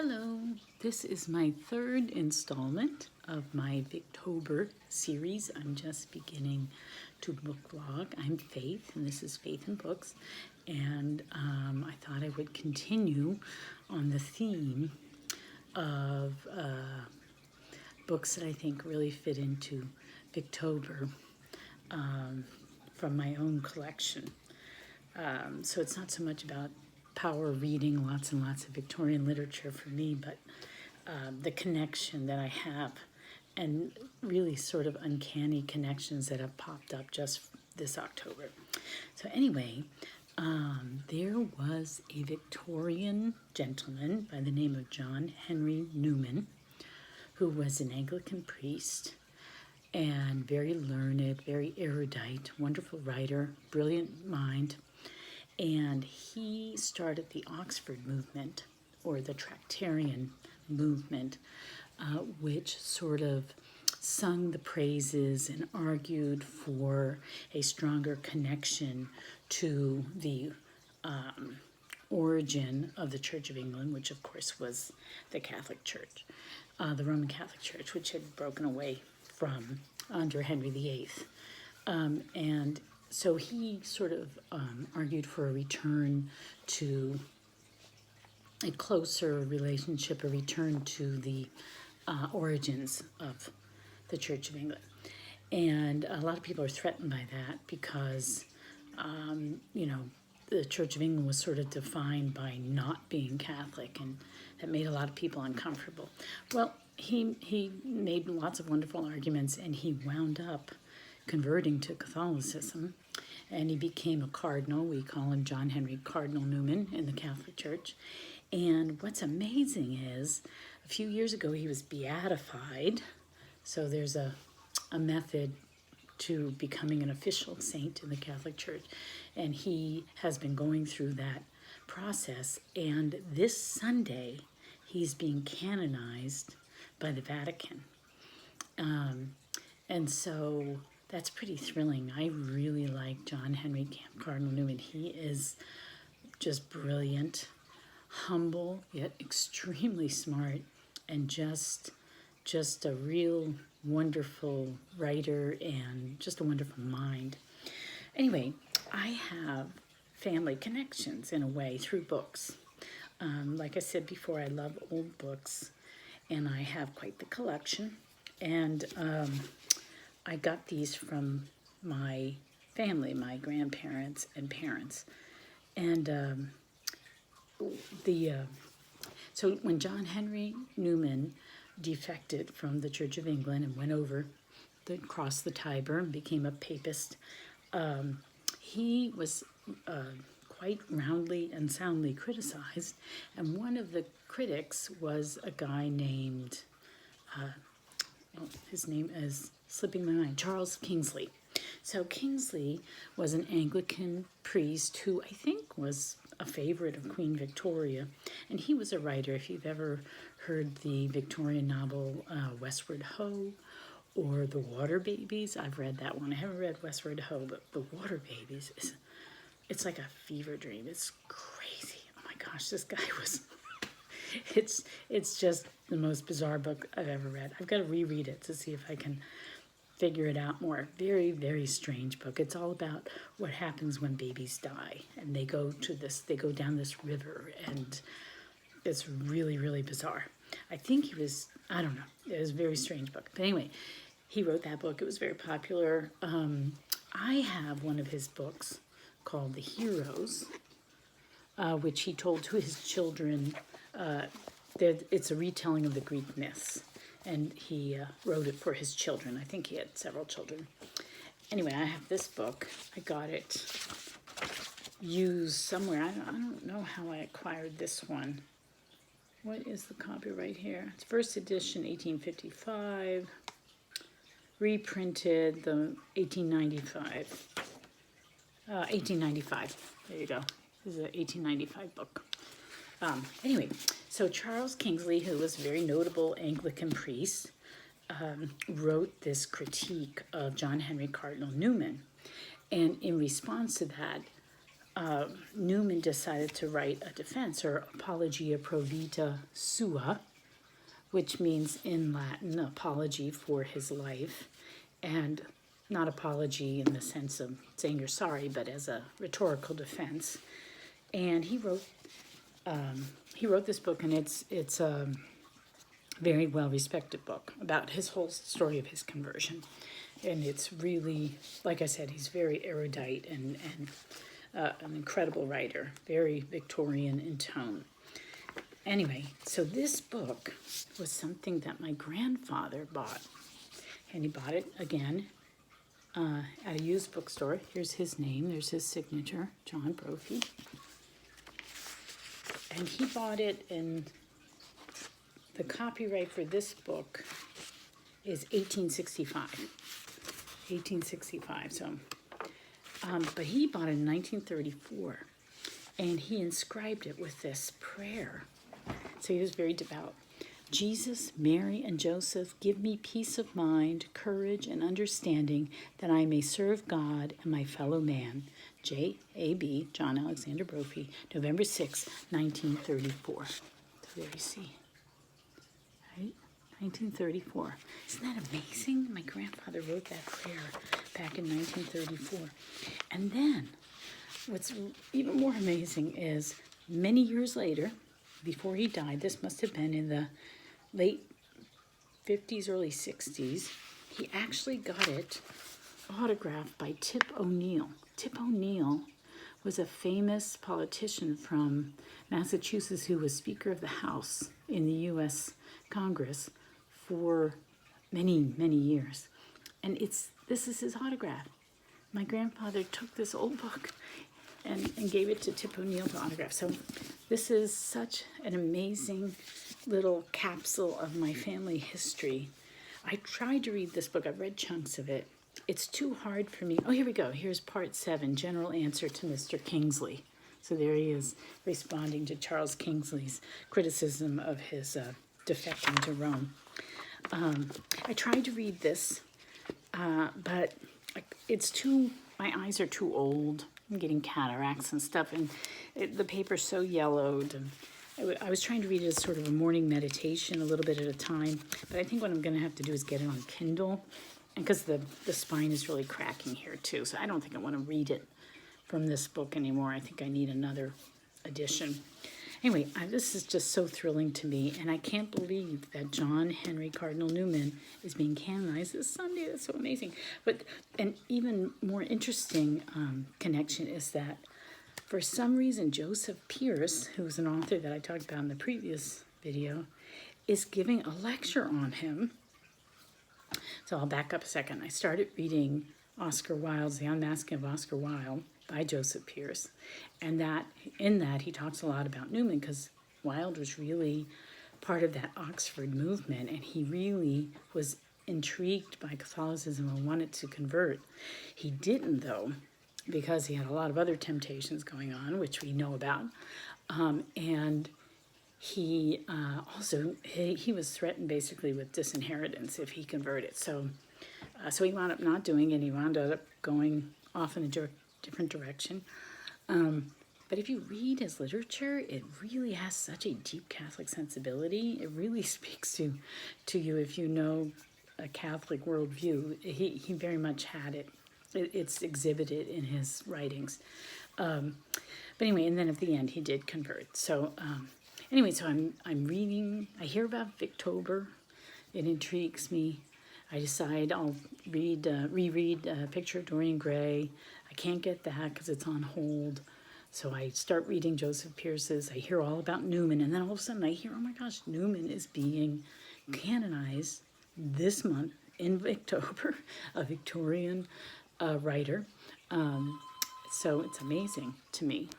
Hello, this is my third installment of my Victober series. I'm just beginning to book vlog. I'm Faith, and this is Faith and Books, and I thought I would continue on the theme of books that I think really fit into Victober from my own collection. So it's not so much about power reading lots and lots of Victorian literature for me, but the connection that I have and really sort of uncanny connections that have popped up just this October. So anyway, there was a Victorian gentleman by the name of John Henry Newman, who was an Anglican priest and very learned, very erudite, wonderful writer, brilliant mind. And he started the Oxford movement, or the Tractarian movement, which sort of sung the praises and argued for a stronger connection to the origin of the Church of England, which of course was the Catholic Church, the Roman Catholic Church, which had broken away from under Henry VIII. And so he sort of argued for a return to a closer relationship, a return to the origins of the Church of England. And a lot of people are threatened by that because, the Church of England was sort of defined by not being Catholic, and that made a lot of people uncomfortable. Well, he made lots of wonderful arguments, and he wound up converting to Catholicism, and he became a cardinal. We call him John Henry Cardinal Newman in the Catholic Church. And what's amazing is a few years ago he was beatified. So there's a method to becoming an official saint in the Catholic Church, and he has been going through that process. And this Sunday he's being canonized by the Vatican. And so that's pretty thrilling. I really like John Henry Cardinal Newman. He is just brilliant, humble, yet extremely smart, and just a real wonderful writer and just a wonderful mind. Anyway, I have family connections in a way through books. Like I said before, I love old books, and I have quite the collection. And I got these from my family, my grandparents and parents. And so when John Henry Newman defected from the Church of England and went over across the Tiber and became a papist, he was quite roundly and soundly criticized. And one of the critics was a guy named, his name is slipping my mind, Charles Kingsley. So Kingsley was an Anglican priest who I think was a favorite of Queen Victoria, and he was a writer. If you've ever heard the Victorian novel Westward Ho or The Water Babies, I've read that one. I haven't read Westward Ho, but The Water Babies it's like a fever dream. It's crazy. Oh my gosh, this guy was it's just the most bizarre book I've ever read. I've got to reread it to see if I can figure it out more. Very, very strange book. It's all about what happens when babies die, and they go down this river, and it's really, really bizarre. I think I don't know, it was a very strange book. But anyway, he wrote that book. It was very popular. I have one of his books called The Heroes, which he told to his children. It's a retelling of the Greek myths, and he wrote it for his children. I think he had several children. Anyway, I have this book. I got it used somewhere. I don't know how I acquired this one. What is the copyright here? It's first edition, 1855, reprinted the 1895. 1895. There you go. This is an 1895 book. Anyway, so Charles Kingsley, who was a very notable Anglican priest, wrote this critique of John Henry Cardinal Newman. And in response to that, Newman decided to write a defense, or Apologia Pro Vita Sua, which means in Latin, apology for his life, and not apology in the sense of saying you're sorry, but as a rhetorical defense. And he wrote this book, and it's a very well-respected book about his whole story of his conversion. And it's really, like I said, he's very erudite and an incredible writer, very Victorian in tone. Anyway, so this book was something that my grandfather bought. And he bought it, again, at a used bookstore. Here's his name. There's his signature, John Brophy. And he bought it, and the copyright for this book is 1865. 1865, so. But he bought it in 1934, and he inscribed it with this prayer. So he was very devout. Jesus, Mary, and Joseph, give me peace of mind, courage, and understanding that I may serve God and my fellow man. J.A.B., John Alexander Brophy, November 6, 1934. So there you see. Right? 1934. Isn't that amazing? My grandfather wrote that prayer back in 1934. And then, what's even more amazing is many years later, before he died, this must have been in the late 50s, early 60s, he actually got it autographed by Tip O'Neill. Tip O'Neill was a famous politician from Massachusetts who was Speaker of the House in the U.S. Congress for many, many years. And this is his autograph. My grandfather took this old book and gave it to Tip O'Neill to autograph. So this is such an amazing little capsule of my family history. I tried to read this book. I've read chunks of it. It's too hard for me. Oh, here we go. Here's part 7, General Answer to Mr. Kingsley. So there he is, responding to Charles Kingsley's criticism of his defecting to Rome. I tried to read this, but my eyes are too old. I'm getting cataracts and stuff, and the paper's so yellowed. And I was trying to read it as sort of a morning meditation, a little bit at a time. But I think what I'm going to have to do is get it on Kindle, and because the spine is really cracking here too. So I don't think I want to read it from this book anymore. I think I need another edition. Anyway, this is just so thrilling to me, and I can't believe that John Henry Cardinal Newman is being canonized this Sunday. That's so amazing. But an even more interesting connection is that for some reason Joseph Pierce, who's an author that I talked about in the previous video, is giving a lecture on him. So I'll back up a second. I started reading Oscar Wilde's The Unmasking of Oscar Wilde by Joseph Pierce, and in that he talks a lot about Newman, because Wilde was really part of that Oxford movement, and he really was intrigued by Catholicism and wanted to convert. He didn't, though, because he had a lot of other temptations going on, which we know about, and he also he was threatened basically with disinheritance if he converted. So he wound up not doing it. He wound up going off in a different direction. But if you read his literature, it really has such a deep Catholic sensibility. It really speaks to you if you know a Catholic worldview. He very much had it. It's exhibited in his writings. But anyway, and then at the end he did convert. So anyway, so I'm reading. I hear about Victober. It intrigues me. I decide I'll reread a Picture of Dorian Gray. I can't get that because it's on hold. So I start reading Joseph Pierce's. I hear all about Newman, and then all of a sudden I hear, oh my gosh, Newman is being canonized this month in Victober, a Victorian writer. So it's amazing to me.